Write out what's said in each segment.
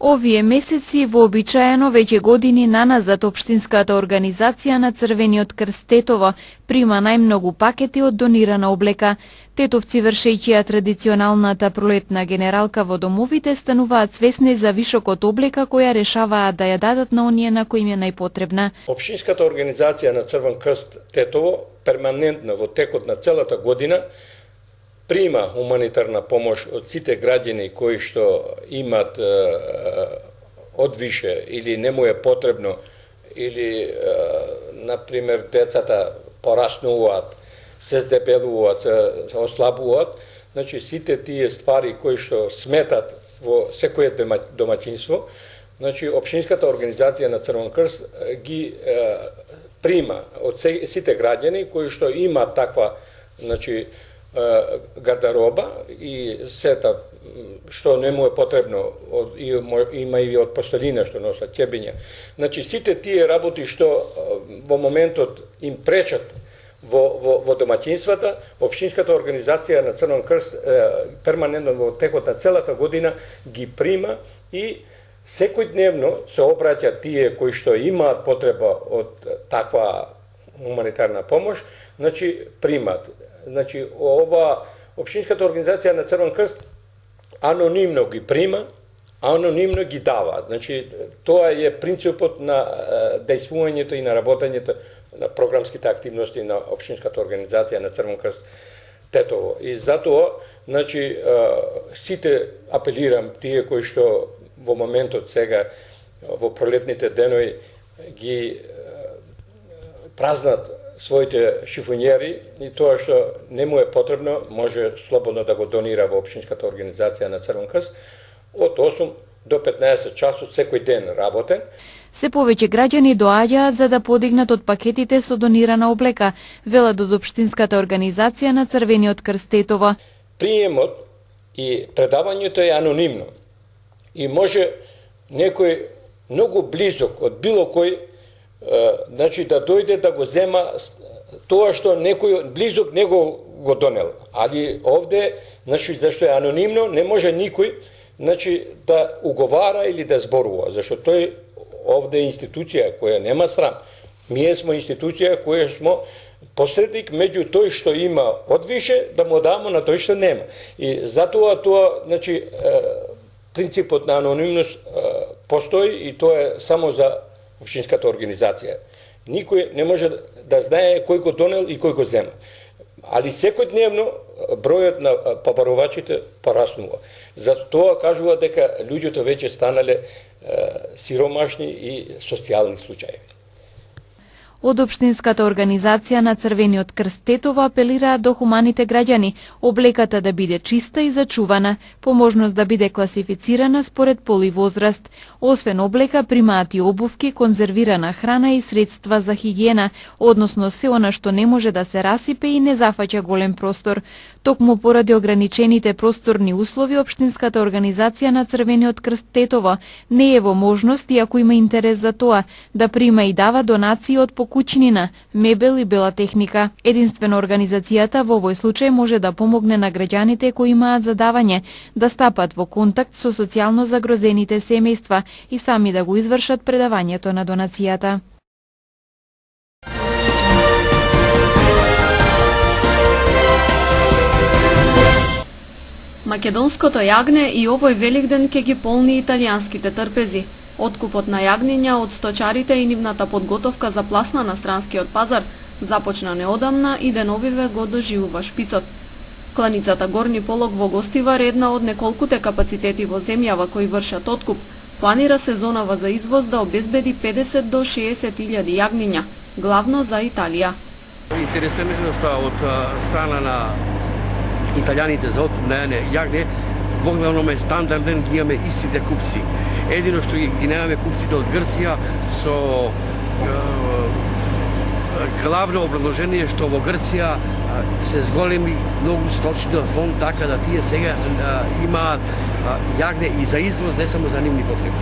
Овие месеци вообичаено веќе години наназад Општинската организација на Црвениот крст Тетово прима најмногу пакети од донирана облека. Тетовци, вршејќи ја традиционалната пролетна генералка во домовите, стануваат свесни за вишокот облека која решаваат да ја дадат на оние на кои им е најпотребна. Општинската организација на Црвен крст Тетово перманентно во текот на целата година прима хуманитарна помош од сите граѓани кои што имат одвише или не му е потребно, или, например, децата пораснуваат, се здебелуваат, се ослабуваат. Значи, сите тие ствари кои што сметат во секое домаќинство, значи, Општинската организација на Црвен крст ги прима од сите граѓани кои што имаат таква, значи, гардероба и сета што не му е потребно, има и од постелина што носат ќебиња. Значи, сите тие работи што во моментот им пречат во домаќинствата, Општинската организација на Црвен крст перманентно во текот на целата година ги прима и секојдневно се обраќа тие кои што имаат потреба од таква хуманитарна помош, значи примат. Значи, ова Општинската организација на Црвен крст анонимно ги прима, анонимно ги дава. Значи, тоа е принципот на дејствувањето и на работењето на програмските активности на Општинската организација на Црвен крст Тетово. И затоа, значи, сите апелирам тие кои што во моментот сега, во пролетните денови, ги празнат своите шифонјери и тоа што не му е потребно, може слободно да го донира во Општинската организација на Црвен крст од 8 до 15 часот секој ден работен. Се повеќе граѓани доаѓаат за да подигнат од пакетите со донирана облека, велат од Општинската организација на Црвениот крст Тетово. Приемот и предавањето е анонимно и може некој многу близок од било кој, значи, да дојде да го зема тоа што некој близок него го донел. Али овде, значи, зашто е анонимно, не може никој, значи, да уговара или да зборува, зашто тој овде е институција која нема срам. Ние сме институција која сме посредник меѓу тој што има одвише да му дамо на тој што нема. И затоа тоа, значи, принципот на анонимност постои и тоа е само за Општинската организација. Никој не може да знае кој го донел и кој го зема. Али секојдневно бројот на побарувачите пораснува. Затоа кажува дека луѓето веќе станале сиромашни и социјални случаи. Од Општинската организација на Црвениот крст Тетово апелираат до хуманите граѓани, облеката да биде чиста и зачувана, по можност да биде класифицирана според пол и возраст. Освен облека, примаат и обувки, конзервирана храна и средства за хигиена, односно се она што не може да се расипе и не зафаќа голем простор. Токму поради ограничените просторни услови, Општинската организација на Црвениот крст Тетово не е во можност, иако има интерес за тоа, да прима и дава донации од куќнина, мебел и бела техника. Единствено организацијата во овој случај може да помогне на граѓаните кои имаат задавање да стапат во контакт со социјално загрозените семејства и сами да го извршат предавањето на донацијата. Македонското јагне и овој Великден ќе ги полни италијанските трпези. Откупот на јагниња од сточарите и нивната подготовка за пласма на странскиот пазар започна неодамна и деновиве го доживува шпицот. Кланицата Горни Полог во Гостивар, една од неколкуте капацитети во земјава кои вршат откуп, планира сезонава за извоз да обезбеди 50 до 60.000 јагниња, главно за Италија. Интересираноста од страна на италијаните за откуп на јагне воглавно е стандарден, ги имаме истите купци. Едино што ги немаме купците од Грција со главно образложение што во Грција се зголеми многу сточни фонд, така да тие сега имаат јагне и за извоз, не само за нивни потреби.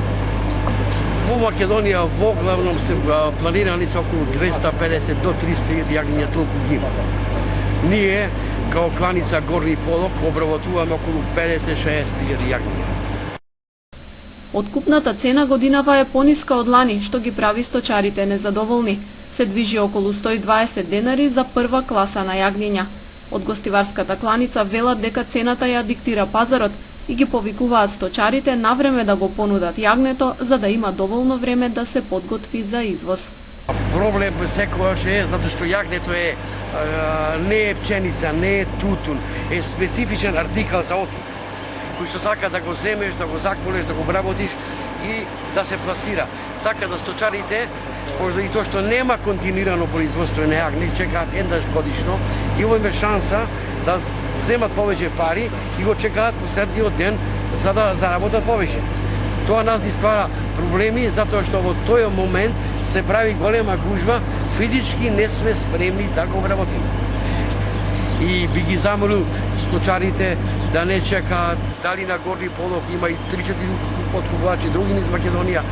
Во Македонија воглавно се планирани се околу 250 до 300 јагниња, толку ги има. Ние као кланица Горни Полог обработуваме околу 50-60 јагниња. Откупната цена годинава е пониска од лани, што ги прави сточарите незадоволни. Се движи околу 120 денари за прва класа на јагниња. Од гостиварската кланица велат дека цената ја диктира пазарот и ги повикуваат сточарите навреме да го понудат јагнето, за да има доволно време да се подготви за извоз. Проблем секогаш е затоа што јагнето не е пченица, не е тутун, е специфичен артикал за откуп, кој што сака да го земеш, да го заколеш, да го обработиш и да се пласира. Така да сточарите, поради тоа што нема континуирано производство на јагне, чекаат еднаш годишно и ово има шанса да земат повеќе пари и го чекаат последниот ден за да заработат повеќе. Тоа нас ги ствара проблеми затоа што во тој момент се прави голема гужва, физички не сме спремни да го обработиме. И би ги замолил сточарите да не чекаат дали на Горни Полок има и 3-4 откупувачи други низ Македонија,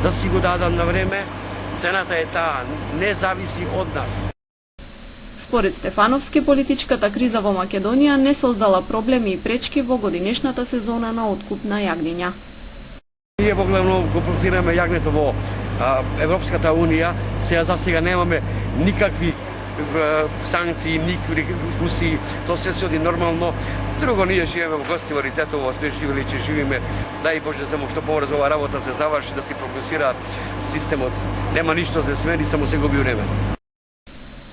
да си го дадат на време. Цената е таа, не зависи од нас. Според Стефановски, политичката криза во Македонија не создала проблеми и пречки во годинешната сезона на откуп на јагниња. Ние во главно го пласираме јагнето во Европската Унија, за сега немаме никакви санкции, никакви рекусии, тоа се оди нормално. Друго, ние живееме во Гостивар и Тетово, сме живели, че живееме, дај Боже, само што побрзо ова работа се заврши, да си прогресира системот. Нема ништо за смени, само се губи време.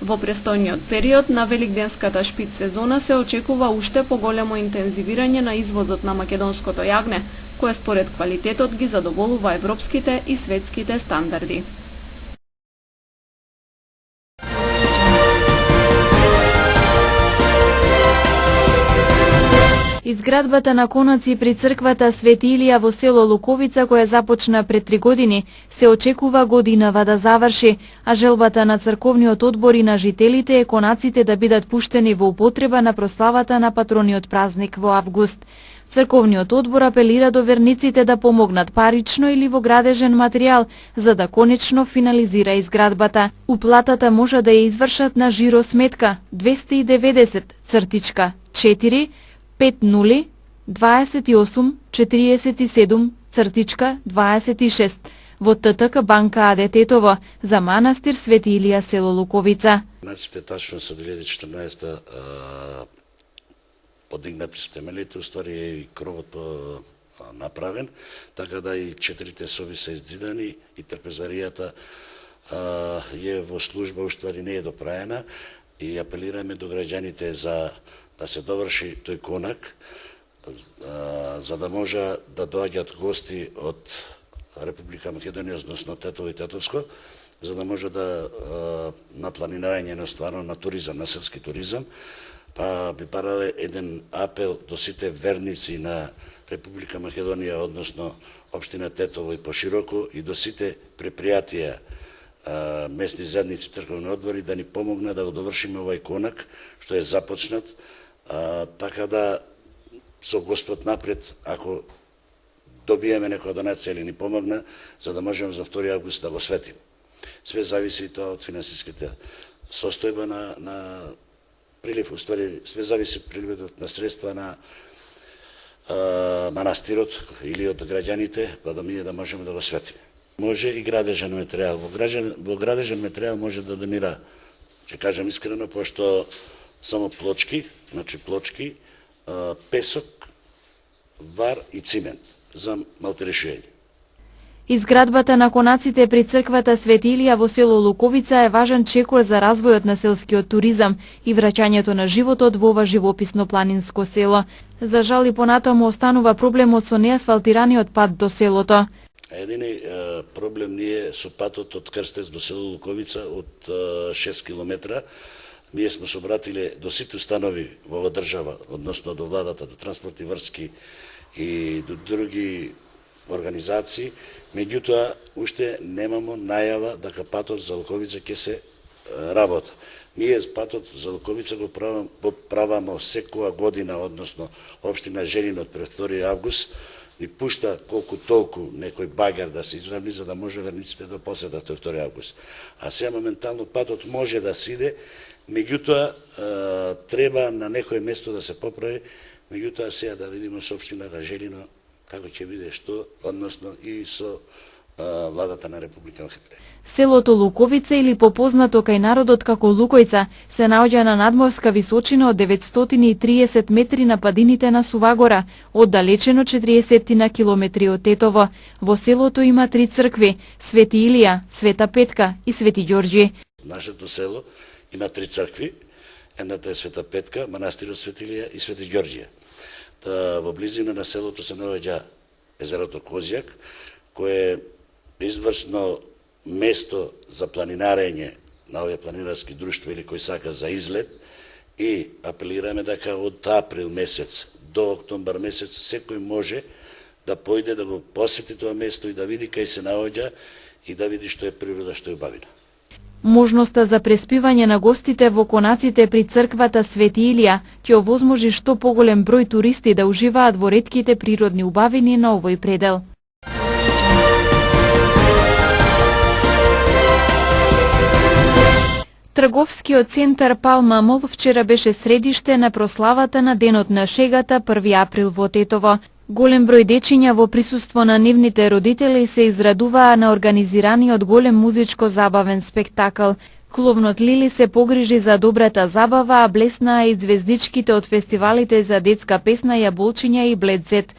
Во престојниот период на великденската шпиц сезона се очекува уште поголемо интензивирање на извозот на македонското јагне, кое според квалитетот ги задоволува европските и светските стандарди. Изградбата на конаци при црквата Свети Илија во село Луковица, која започна пред 3 години, се очекува годинава да заврши, а желбата на црковниот одбор и на жителите е конаците да бидат пуштени во употреба на прославата на патрониот празник во август. Црковниот одбор апелира до верниците да помогнат парично или во градежен материјал, за да конечно финализира изградбата. Уплатата може да ја извршат на жиро сметка 290-4 50 28 47 26 во ТТК Банка АД Тетово за манастир Свети Илија село Луковица. Наците тачно со 2014 подигнати се темелите, уствари е и кровот направен, така да и 4 соби се иззидани и трпезаријата е во служба, уствари не е допраена и апелираме до граѓаните за да се доврши тој конак, за да може да доаѓат гости од Република Македонија, односно Тетово и Тетовско, за да може да на планирање на стварно на туризам, на селски туризам, па би барале еден апел до сите верници на Република Македонија, односно општина Тетово и пошироко, и до сите предпријатија, местни заедници, црковни одбори, да ни помогнат да го довршиме овај конак, што е започнат, така да со Господ напред, ако добиеме некоја донација или ни помогна, за да можеме за 2 август да го светим. Све зависи и тоа од финансиските состојба на прилив, уствари, све зависи приливот на средства на манастирот или од граѓаните, па да ние да можеме да го светиме. Може и градежен материјал. Во градежен материјал може да донира, ќе кажам искрено, пошто само плочки, значи плочки, песок, вар и цимент за малтерешување. Изградбата на конаците при црквата Свети Илија во село Луковица е важен чекор за развојот на селскиот туризам и враќањето на животот во ова живописно планинско село. За жал и понатаму останува проблемот со неасфалтираниот пат до селото. Едини проблем ни е со патот од Крстец до село Луковица од 6 километра. Ние сме се обратиле до сите установи во оваа држава, односно до владата, до транспортни врски и до други организации, меѓутоа уште немамо најава дека патот за Луковица ќе се работа. Ние патот за Луковица го правамо секоја година, односно општина Желино пред 2 август ни пушта колку толку некој багер да се изравни за да може верниците да посетат тој 2 август. А сега моментално патот може да се иде, меѓутоа треба на некој место да се поправи, меѓутоа сега да видиме со општината Желино како ќе биде што, односно и со владата на Република Македонија. Селото Луковица, или попознато кај народот како Лукојца, се наоѓа на надморска височина од 930 метри на падините на Сувагора, оддалечено 40 на километри од Тетово. Во селото има 3 цркви: Свети Илија, Света Петка и Свети Ѓорѓи. Нашето село има 3 цркви. Едната е Света Петка, манастирот Свети Илија и Свети Ѓорѓија. Во близина на селото се наоѓа езерото Козјак, кое е изврсно место за планинарење на овие планинарски друштва или кои сака за излет, и апелираме дека од април месец до октомбар месец секој може да појде да го посети тоа место и да види кај се наоѓа и да види што е природа, што е убавина. Можноста за преспивање на гостите во конаците при црквата Свети Илија ќе овозможи што поголем број туристи да уживаат во ретките природни убавини на овој предел. Трговскиот центар Палма Мол вчера беше средиште на прославата на Денот на шегата 1 април во Тетово. Голем број дечиња во присуство на нивните родители се израдуваа на организираниот голем музичко-забавен спектакл. Кловнот Лили се погрижи за добрата забава, а блеснаа и звездичките од фестивалите за детска песна Јаболчиња и Бледзет.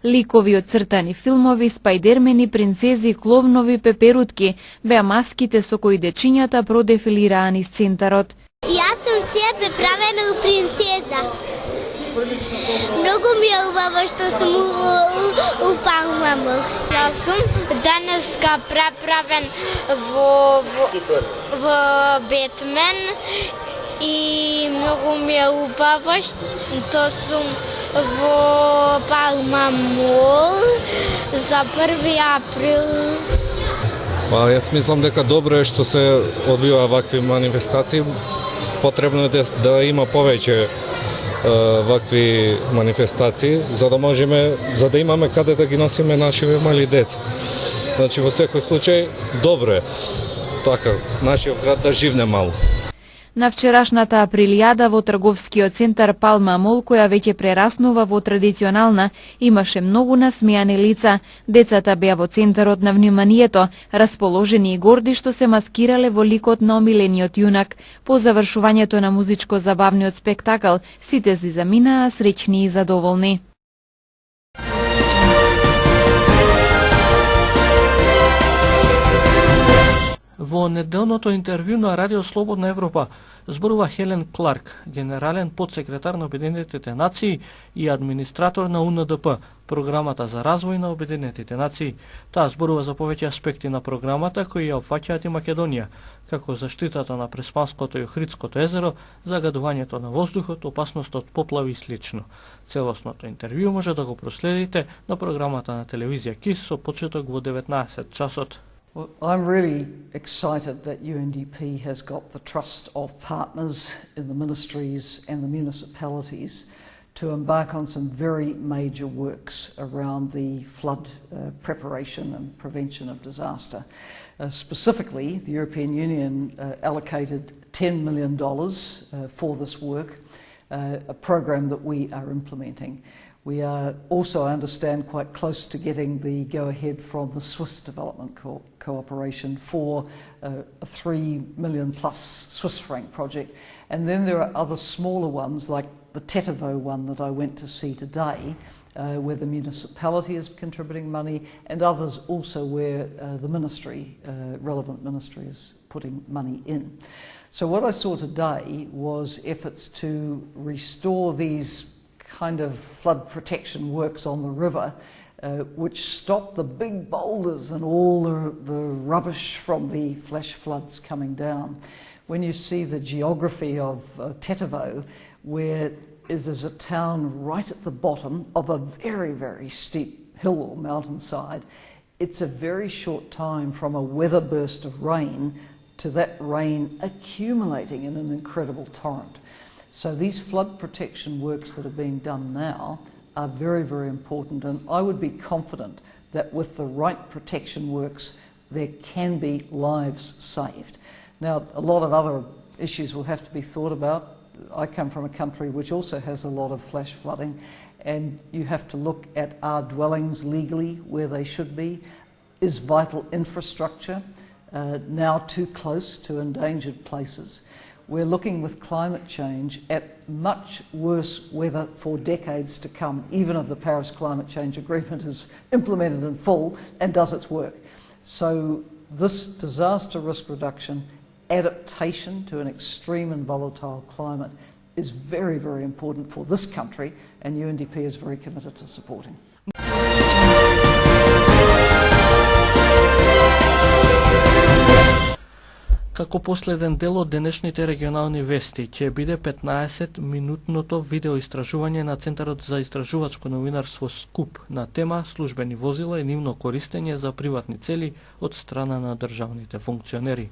Ликови од цртани филмови, спајдермени, принцези, кловнови, пеперутки беа маските со кои дечињата продефилираа низ центарот. Јас сум себе правена принцеза. Многу ми е убаво што сум у Палма Мол. Јас сум денеска преправен во Бетмен и многу ми е убаво што сум во Палма Мол за 1 април. Јас мислам дека добро е што се одвива вакви манифестации. Потребно е да има повеќе вакви манифестации, за да имаме каде да ги носиме нашите мали деца. Значи во секој случај добро е така нашиот град да живне малку. На вчерашната априлијада во трговскиот центар Палма Мол, која веќе прераснува во традиционална, имаше многу насмејани лица. Децата беа во центарот на вниманието, расположени и горди што се маскирале во ликот на омилениот јунак. По завршувањето на музичко-забавниот спектакл, сите си заминаа среќни и задоволни. Во неделното интервју на Радио Слободна Европа зборува Хелен Кларк, генерален подсекретар на Обединетите нации и администратор на УНДП, програмата за развој на Обединетите нации. Таа зборува за повеќе аспекти на програмата кои ја опфаќаат и Македонија, како заштитата на Преспанското и Охридското езеро, загадувањето на воздухот, опасност од поплави и слично. Целосното интервју може да го проследите на програмата на телевизија КИС со почеток во 19 часот. Well, I'm really excited that UNDP has got the trust of partners in the ministries and the municipalities to embark on some very major works around the flood preparation and prevention of disaster. Specifically, the European Union allocated $10 million for this work, a program that we are implementing. We are also, I understand, quite close to getting the go-ahead from the Swiss Development Cooperation for a 3 million plus Swiss franc project. And then there are other smaller ones like the Tetovo one that I went to see today, where the municipality is contributing money, and others also where the ministry, relevant ministry, is putting money in. So what I saw today was efforts to restore these kind of flood protection works on the river, which stop the big boulders and all the rubbish from the flash floods coming down. When you see the geography of Tetovo, where it is a town right at the bottom of a very, very steep hill or mountainside, it's a very short time from a weather burst of rain to that rain accumulating in an incredible torrent. So these flood protection works that are being done now are very, very important, and I would be confident that with the right protection works, there can be lives saved. Now, a lot of other issues will have to be thought about. I come from a country which also has a lot of flash flooding, and you have to look at our dwellings legally where they should be. Is vital infrastructure now too close to endangered places? We're looking with climate change at much worse weather for decades to come, even if the Paris Climate Change Agreement is implemented in full and does its work. So this disaster risk reduction, adaptation to an extreme and volatile climate is very, very important for this country, and UNDP is very committed to supporting. Како последен дел од денешните регионални вести ќе биде 15-минутното видеоистражување на Центарот за истражувачко новинарство СКУП на тема службени возила и нивно користење за приватни цели од страна на државните функционери.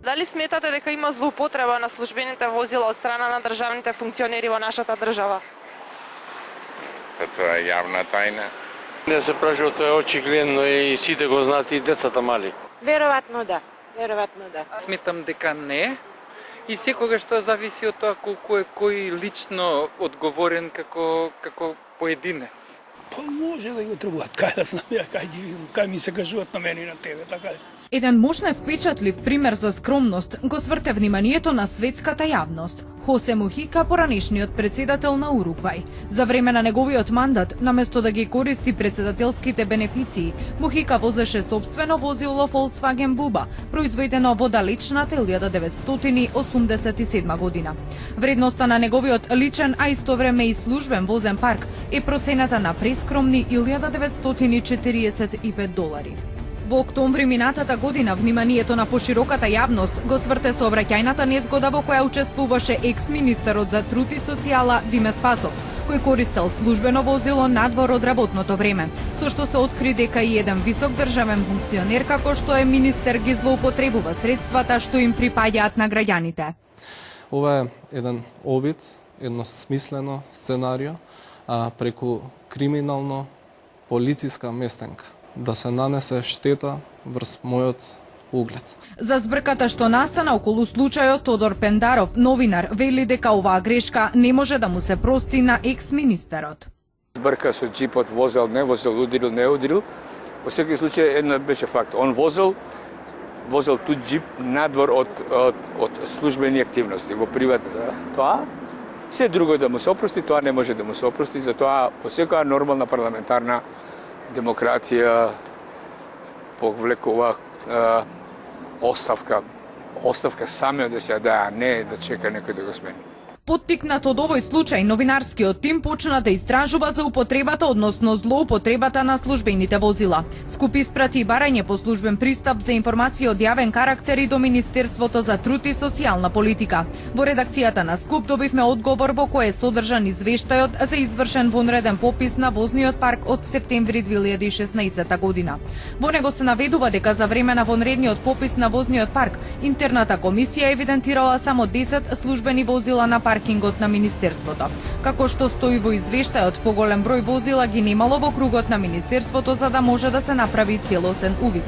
Дали сметате дека има злоупотреба на службените возила од страна на државните функционери во нашата држава? Тоа е јавна тајна. Не се прашува, тоа е очигледно и сите го знаат, и децата мали. Веројатно да, веројатно да. Сметам дека не. И секогаш тоа зависи од тоа колку е кој лично одговорен како поединец. Па може да го требуваат, кај да знам ја, кај ги видам, кај ми се кажуваат на мене и на тебе, така е. Еден мощно впечатлив пример за скромност го сврте вниманието на светската јавност. Хосе Мухика, поранешниот председател на Уругвај. За време на неговиот мандат, наместо да ги користи председателските бенефиции, Мухика возеше собствено возило Volkswagen Buba, произведено во далечната 1987 година. Вредноста на неговиот личен, а исто време и службен возен парк е процената на прескромни $1945. Во октомври минатата година вниманието на пошироката јавност го сврте сообраќајната незгода во која учествуваше екс-министерот за труд и социјала Диме Спасов, кој користел службено возило надвор од работното време, со што се откри дека и еден висок државен функционер како што е министер ги злоупотребува средствата што им припаѓаат на граѓаните. Ова е еден обид, едно смислено сценарио преку криминално полициска местенка да се нанесе штета врз мојот углед. За збрката што настана околу случајот, Тодор Пендаров, новинар, вели дека оваа грешка не може да му се прости на екс-министерот. Збрка со джипот, возел, не возел, удрил, не удрил. Во секој случај едно беше факт. Он возел ту джип надвор од службени активности во приватната. Тоа се друго да му се опрости, тоа не може да му се опрости, затоа по секоја нормална парламентарна демократија повлекува оставка самиот да се даде, а не да чека некој да го смени. Поттикнат од овој случај, новинарскиот тим почна да истражува за употребата, односно злоупотребата на службените возила. СКУП испрати барање по службен пристап за информации од јавен карактер и до Министерството за труд и социјална политика. Во редакцијата на СКУП добивме одговор во кој е содржан извештајот за извршен вонреден попис на возниот парк од септември 2016 година. Во него се наведува дека за време на вонредниот попис на возниот парк, интерната комисија евидентирала само 10 службени возила на паркингот на Министерството. Како што стои во извештајот, поголем број возила ги немало во кругот на Министерството за да може да се направи целосен увид.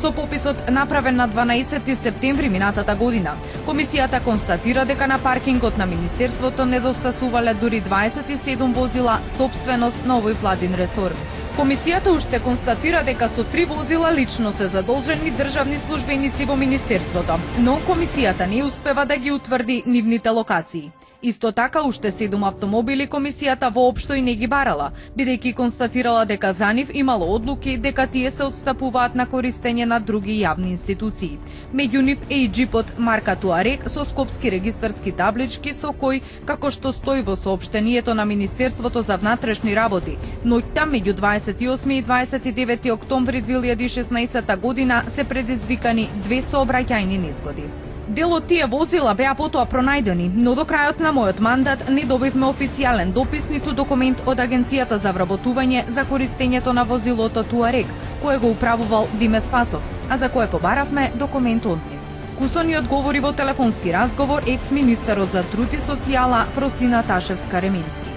Со пописот направен на 12 септември минатата година, комисијата констатира дека на паркингот на Министерството недостасувале дури 27 возила собственост на овој владин ресор. Комисијата уште констатира дека со 3 возила лично се задолжени државни службеници во Министерството, но комисијата не успева да ги утврди нивните локации. Исто така, уште 7 автомобили комисијата воопшто и не ги барала, бидејќи констатирала дека за нив имало одлуки дека тие се отстапуваат на користење на други јавни институции. Меѓу нив е и джипот марка Туарек со скопски регистарски таблички со кој, како што стои во соопштението на Министерството за внатрешни работи, ноќта меѓу 28 и 29 октомври 2016 година се предизвикани 2 сообраќајни незгоди. Дел од тие возила беа потоа пронајдени, но до крајот на мојот мандат не добивме официјален допис ниту документ од Агенцијата за вработување за користењето на возилото Туарек, кое го управувал Диме Спасов, а за кое побаравме документ од нив. Кусо ни одговори во телефонски разговор екс-министерот за труд и социјала Фросина Ташевска-Ремински.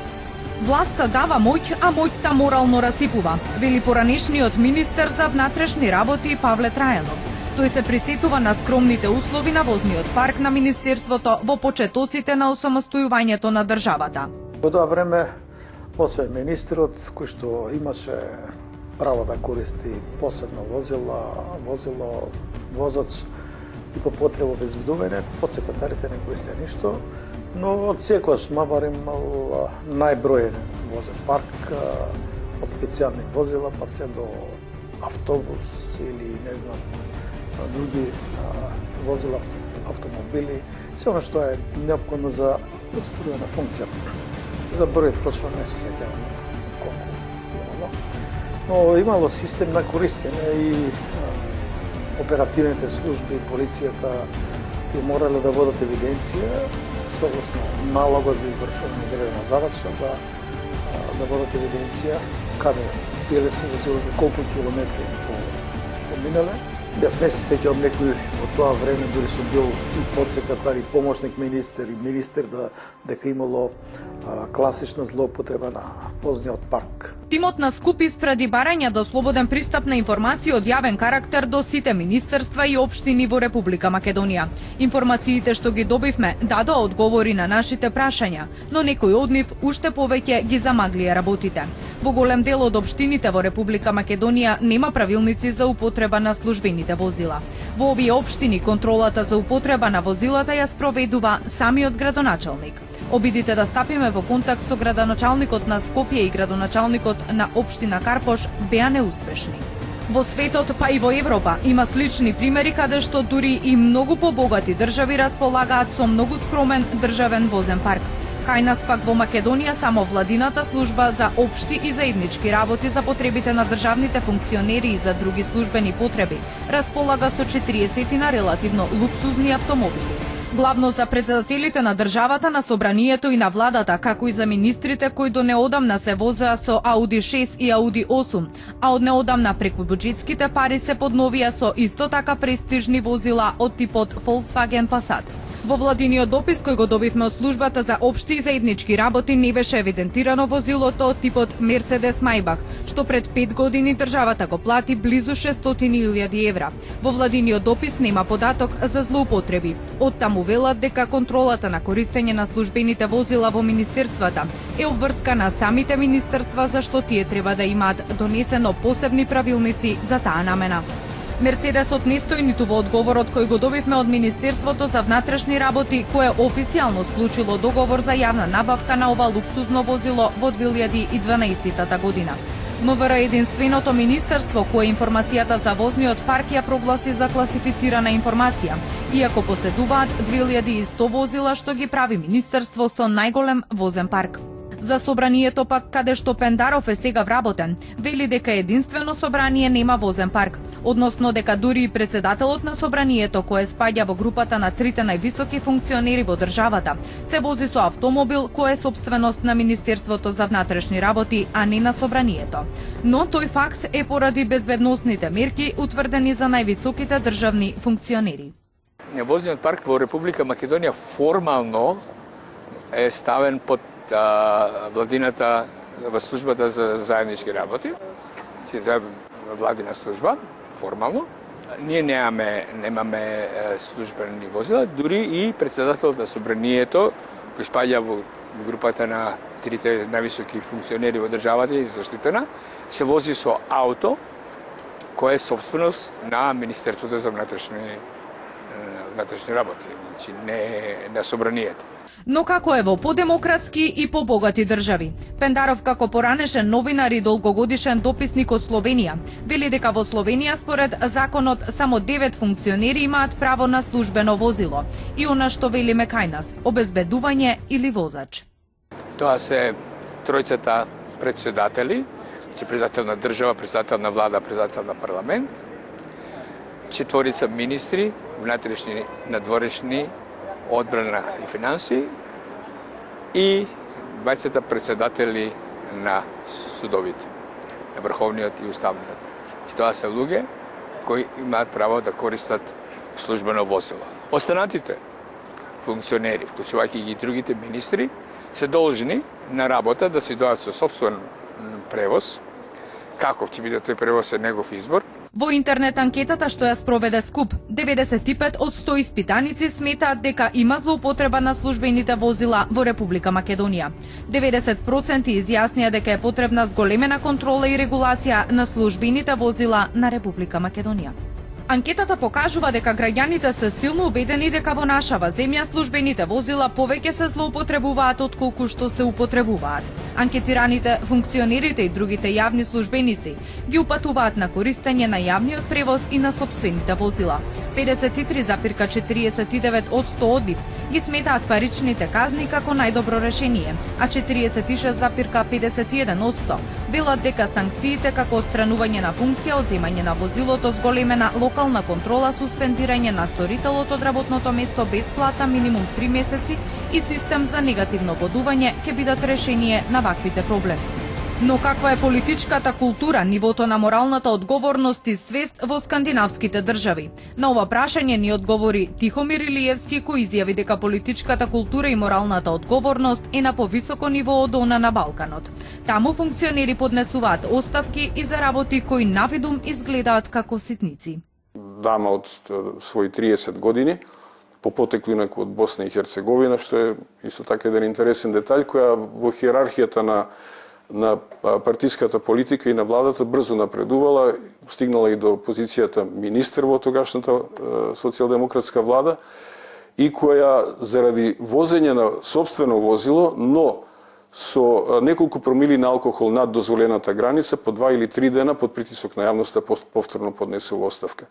Власта дава моќ, а моќта морално расипува, вели поранешниот министер за внатрешни работи Павле Трајанов. Тој се присетува на скромните услови на возниот парк на Министерството во почетоците на осамостојувањето на државата. Во тоа време, освен министерот, кој што имаше право да користи посебно возило, возач и по потреба обезбедување, подсекретарите не користеа ништо, но од секојаш Мабар имал најбројен возен парк, од специјални возила па се до автобус или не знам, други возила, автомобили, се оно што е неопходно за остарувана функција. За бројот точно не се сеќавам колку имало, но имало систем на користење и оперативните служби, полицијата ти морале да водат евиденција согласно налогот за извршување на одредена задача, да водат евиденција каде биле се возили, колку километри поминале. Јас не се сеќавам некој од тоа време, дори сум бил и подсекретар, и помошник министер, и министер, дека имало класична злоупотреба на возниот парк. Тимот на СКУП испради барања до слободен пристап на информации од јавен карактер до сите министерства и општини во Република Македонија. Информациите што ги добивме дадоа одговори на нашите прашања, но некои од нив уште повеќе ги замаглија работите. Во голем дел од општините во Република Македонија нема правилници за употреба на службените возила. Во овие општини контролата за употреба на возилата ја спроведува самиот градоначалник. Обидите да стапиме во контакт со градоначалникот на Скопје и градоначалникот на општина Карпош беа неуспешни. Во светот, па и во Европа, има слични примери каде што дури и многу побогати држави располагаат со многу скромен државен возен парк. Кај нас пак во Македонија само владината служба за општи и заеднички работи за потребите на државните функционери и за други службени потреби располага со 40 на релативно луксузни автомобили. Главно за председателите на државата, на собранието и на владата, како и за министрите кои до неодамна се возеа со Ауди 6 и Ауди 8, а од неодамна преку буџетските пари се подновија со исто така престижни возила од типот Volkswagen Passat. Во владиниот допис кој го добивме од службата за општи и заеднички работи не беше евидентирано возилото од типот Mercedes Maybach, што пред 5 години државата го плати близу 600.000 евра. Во владиниот допис нема податок за злоупотреби. Оттаму велат дека контролата на користење на службените возила во министерствата е обврскана самите министерства, зашто тие треба да имаат донесено посебни правилници за таа намена. Мерцедесот не стои ниту во одговорот кој го добивме од Министерството за внатрешни работи, кое официјално склучило договор за јавна набавка на ова луксузно возило во 2012 година. МВР е единственото министерство кое информацијата за возниот парк ја прогласи за класифицирана информација, иако поседуваат 2100 возила што ги прави министерство со најголем возен парк. За собранието пак, каде што Пендаров е сега вработен, вели дека единствено собрание нема возен парк, односно дека дури и председателот на собранието, кој спаѓа во групата на трите највисоки функционери во државата, се вози со автомобил кој е собственост на Министерството за внатрешни работи, а не на собранието. Но тој факт е поради безбедносните мерки утврдени за највисоките државни функционери. Возниот парк во Република Македонија формално е ставен под владината во службата за заеднички работи, тоа е владина служба, формално, Ние немаме службени возила, дури и председателот на собранието, кој спаѓа во групата на трите највисоки функционери во државата и заштитена, се вози со ауто кој е собственост на Министерството за внатрешни работи, значи не на собранието. Но како е во подемократски и побогати држави? Пендаров како поранешен новинар и долгогодишен дописник од Словенија вели дека во Словенија според законот само 9 функционери имаат право на службено возило и она што вели Мекајнас, обезбедување или возач. Тоа се тројцата председатели, че председател на држава, председател на влада, председател на парламент, четворица министри, внатрешни, надворешни, одбрана и финанси и 20 председатели на судовите, на Врховниот и Уставниот. Тоа се луѓе кои имаат право да користат службено возило. Останатите функционери, вклучувајќи ги другите министри, се должни на работа да си дојдат со сопствен превоз. Каков ќе биде тој превоз е негов избор. Во интернет анкетата што ја спроведе СКУП, 95 од 100 испитаници сметаат дека има злоупотреба на службените возила во Република Македонија. 90% изјаснија дека е потребна зголемена контрола и регулација на службените возила на Република Македонија. Анкетата покажува дека граѓаните се силно убедени дека во нашава земја службените возила повеќе се злоупотребуваат отколку што се употребуваат. Анкетираните, функционерите и другите јавни службеници ги упатуваат на користење на јавниот превоз и на сопствените возила. 53,49 од 100 од нив ги сметаат паричните казни како најдобро решение, а 46,51 од 100 велат дека санкциите како отстранување на функција, одземање на возилото, зголемена локална контрола, суспендирање на сторителот од работното место без плата минимум 3 месеци и систем за негативно бодување ќе бидат решение на ваквите проблеми. Но каква е политичката култура, нивото на моралната одговорност и свест во скандинавските држави? На ова прашање ни одговори Тихомир Илиевски, кој изјави дека политичката култура и моралната одговорност е на повисоко ниво од она на Балканот. Таму функционери поднесуваат оставки и за работи кои навидум изгледаат како ситници. Дама од своји 30 години, по потекло инаку од Босна и Херцеговина, што е исто така еден интересен детаљ, која во хиерархијата на партиската политика и на владата брзо напредувала, стигнала и до позицијата министер во тогашната социјалдемократска влада и која заради возење на сопствено возило, но со неколку промили на алкохол над дозволената граница, по 2 или 3 дена под притисок на јавноста повторно поднесува оставка.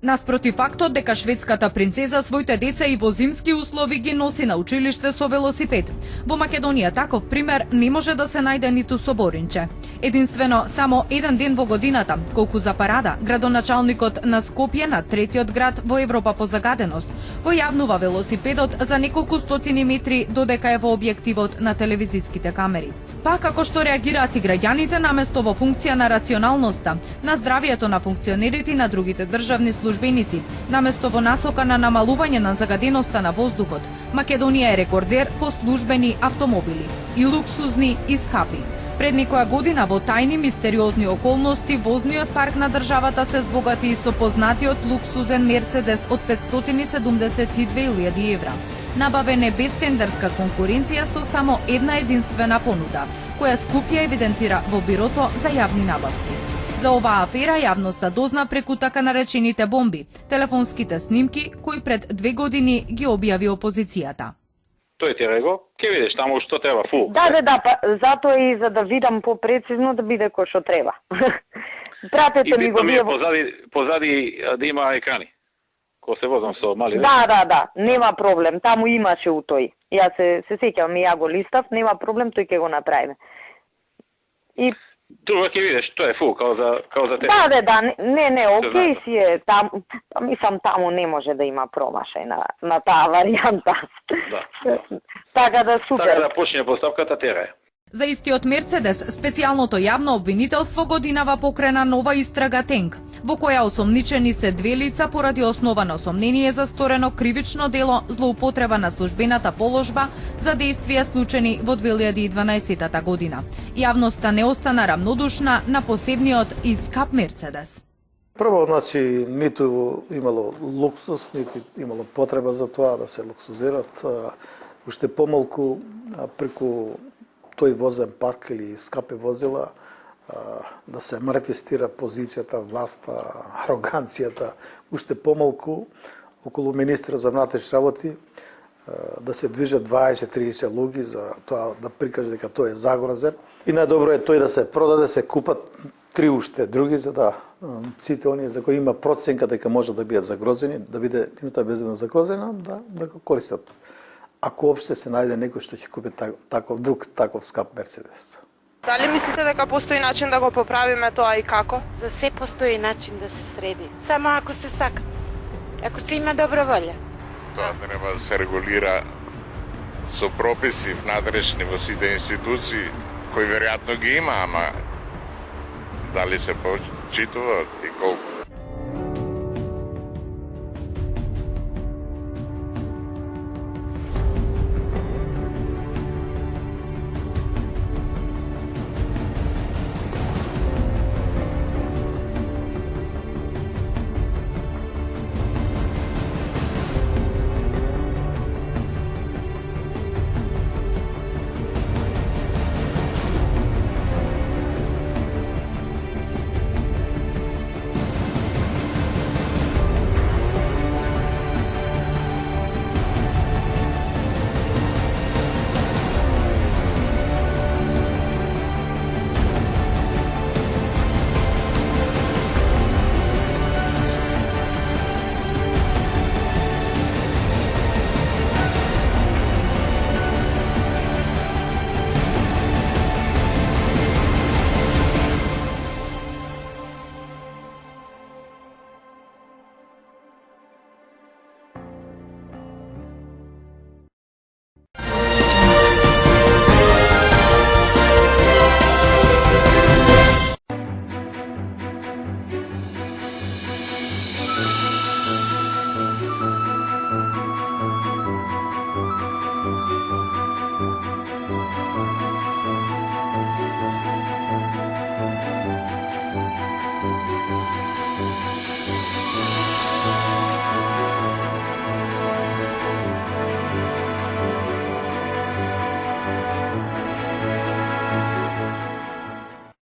Наспроти фактот дека шведската принцеза своите деца и во зимски услови ги носи на училиште со велосипед. Во Македонија таков пример не може да се најде ниту со Боринче. Единствено, само еден ден во годината, колку за парада, градоначалникот на Скопје, на третиот град во Европа по загаденост, кој јавнува велосипедот за неколку стотини метри додека е во објективот на телевизиските камери. Па како што реагираат и граѓаните наместо во функција на рационалноста, на здравието на функционерите и на другите државни службеници, наместо во насока на намалување на загаденоста на воздухот, Македонија е рекордер по службени автомобили, и луксузни и скапи. Пред некоја година во тајни мистериозни околности возниот парк на државата се збогати и со познатиот луксузен Мерцедес од 572.000 евра. Набавен е без тендерска конкуренција со само една единствена понуда, која Скопје евидентира во Бирото за јавни набавки. За оваа афера јавноста дозна преку така наречените бомби, телефонските снимки кои пред 2 години ги објави опозицијата. Тој ти рекол, ќе видиш таму што треба фул. Да, па затоа и за да видам попрецизно да биде кој што треба. Пратете ми го вие. Позади да има екрани. Ко се возам со мали. Да, нема проблем. Таму имаше у тој. Јас се сеќавам и ја го листав, нема проблем, тој ќе го направиме. И друга ќе видиш, тоа е фул, као за тебе. Да, не, окей си е, мислам таму не може да има промашај на таа варијанта. Да. Така да супер. Така да почне постапката тера. За истиот Мерцедес, специјалното јавно обвинителство годинава покрена нова истрага ТЕНК, во која осомничени се 2 лица поради основано сомнение за сторено кривично дело злоупотреба на службената положба за действија случени во 2012 година. Јавноста не остана рамнодушна на посебниот и скап Мерцедес. Прво, значи, ниту имало луксус, нити имало потреба за тоа да се луксузират. Уште помалку преку тој возен парк или скапи возила да се манифестира позицијата, власта, ароганцијата. Уште помалку околу министра за внатрешни работи да се движат 20-30 луѓи за тоа да прикаже дека тој е загрозен. И најдобро е тој да се продаде, се купат 3 уште други, за да сите оние за кои има проценка дека може да бидат загрозени, да биде нивната безбедност загрозена, да го користат. Ако опште се најде некој што ќе купи таков скап Мерцедес. Дали мислите дека постои начин да го поправиме тоа и како? За се постои начин да се среди. Само ако се сака. Ако се има добра волја. Тоа треба да се регулира со прописи внатрешни во сите институции, кои веројатно ги има, ама дали се почитуваат и колку?